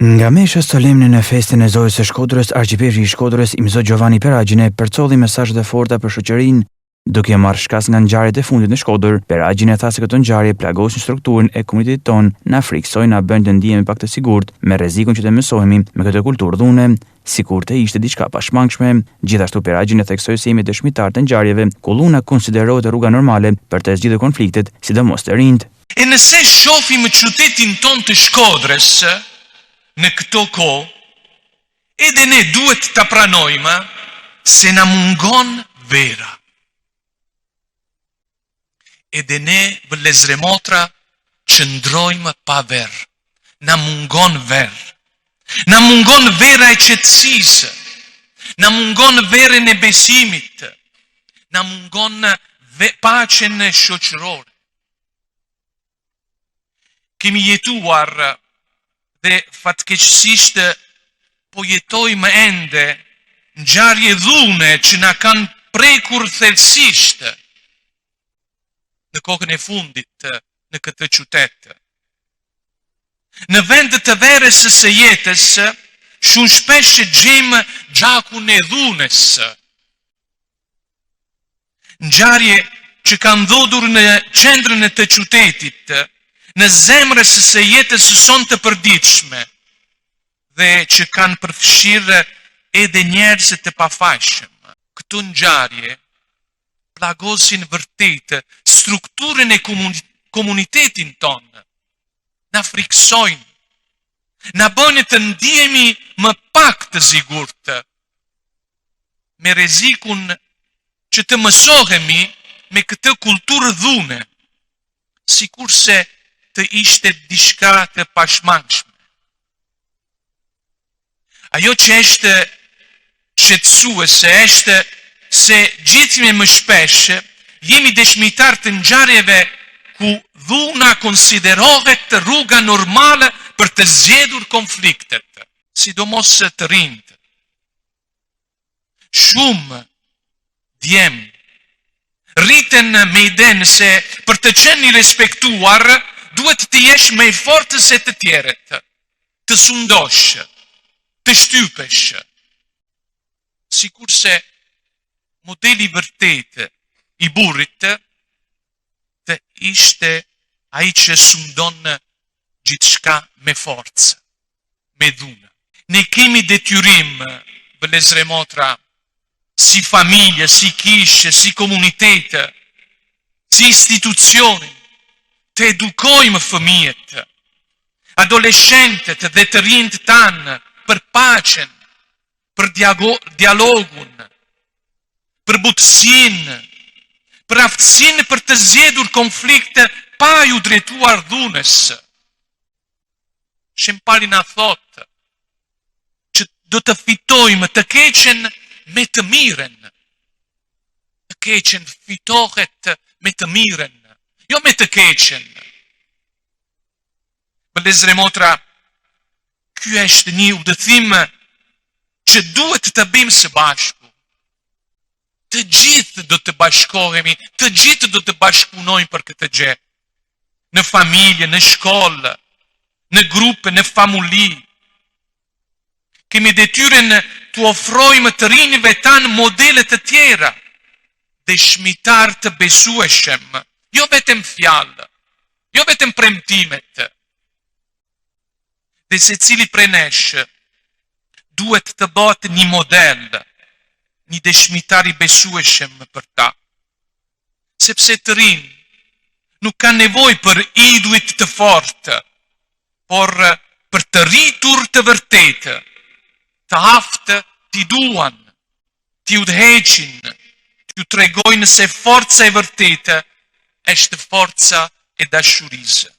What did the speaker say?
Nga mesha solemne në festën e Zojës së Shkodrës, arkiveshi i Shkodrës, Imzo Giovanni Peragjine, përcolli mesazhe të forta për shoqërinë, duke marrë shkas nga ngjarjet e fundit në Shkodër. Peragjine tha se këto ngjarje plagosin strukturën e komunitetit tonë, na friksojnë, na bëjnë të ndihemi pak të sigurt, me rrezikun që të mësohemi me këtë kulturë dhune, sikur të ishte diçka pashmangshme. Gjithashtu Peragjine theksoi se jemi dëshmitar të ngjarjeve ku dhuna konsiderohet rruga normale për të zgjidhur konfliktet, sidomos të rinjt. E nëse shohim qytetin tonë të Shkodrës në këto kohë, edhe ne duhet të pranojmë se na mungon vera. Edhe ne, vëllezër e motra, qëndrojmë pa verë. Na mungon verë. Na mungon vera e qetësisë. Na mungon verën e besimit. Na mungon paqen shoqërore. Kemi jetuar dhe fatkeqësisht po jetojmë ende ngjarje dhune që na kanë prekur thellësisht në kohën e fundit në këtë qytet. Në vend të verës së jetës, shumë shpesh gjejmë gjakun e dhunës. Ngjarje që kanë ndodhur në qendrën e të qytetit, në zemrës së jetës son të përditshme, dhe që kanë përfshirë edhe njerëz të pafajshëm. Këto ngjarje plagosin vërtet strukturën e komunitetin tonë, na friksojnë, na bëjnë të ndihemi më pak të sigurt, me rrezikun që të mësohemi me këtë kulturë dhune, sikurse të ishte diçka të pashmangshme. Ajo që është shqetësuese është se gjetime më shpesh jemi dëshmitar të ngjarjeve ku dhuna konsiderohet rruga normale për të zgjedhur konfliktet, sidomos të rinjt. Shumë djemë rriten me idenë se për të qenë i respektuar duhet të jesh më i fortë se të tjerët, të sundosh, të shtypesh. Sikurse modeli vërtet i burrit të ishte ai që sundon gjithçka me forcë, me dhunë. Ne kemi detyrim, vëllezër e motra, si familje, si kishë, si komunitet, si institucioni, të edukojmë fëmijët, adoleshentët dhe të rinjt tanë për paqen, për dialogun, për butësinë, për aftësinë për të zgjedhur konflikte pa ju drejtuar dhunës. Shempari na thotë që do të fitojmë të keqen me të mirën. Të keqen fitohet me të mirën, jo me të keqen. Vëllezër e motra, ky është një udhëtim që duhet të bëjmë së bashku. Të gjithë do të bashkohemi, të gjithë do të bashkëpunojmë për këtë gjë. Në familje, në shkollë, në grupe, në famulli. Kemi detyrën të ofrojmë të rinjve tanë modele të tjera, dëshmitar të besueshëm, jo vetëm fjalë, jo vetëm premtimet. Dhe secili prej nesh duhet të bëhet një model, një dëshmitar i besueshëm për ta. Sepse të rinj nuk ka nevojë për idujt të fortë, por për të rritur të vërtetë, të aftë t'i duan, t'i udhëheqin, t'ju tregojnë se forca e vërtetë është forca e dashurisë.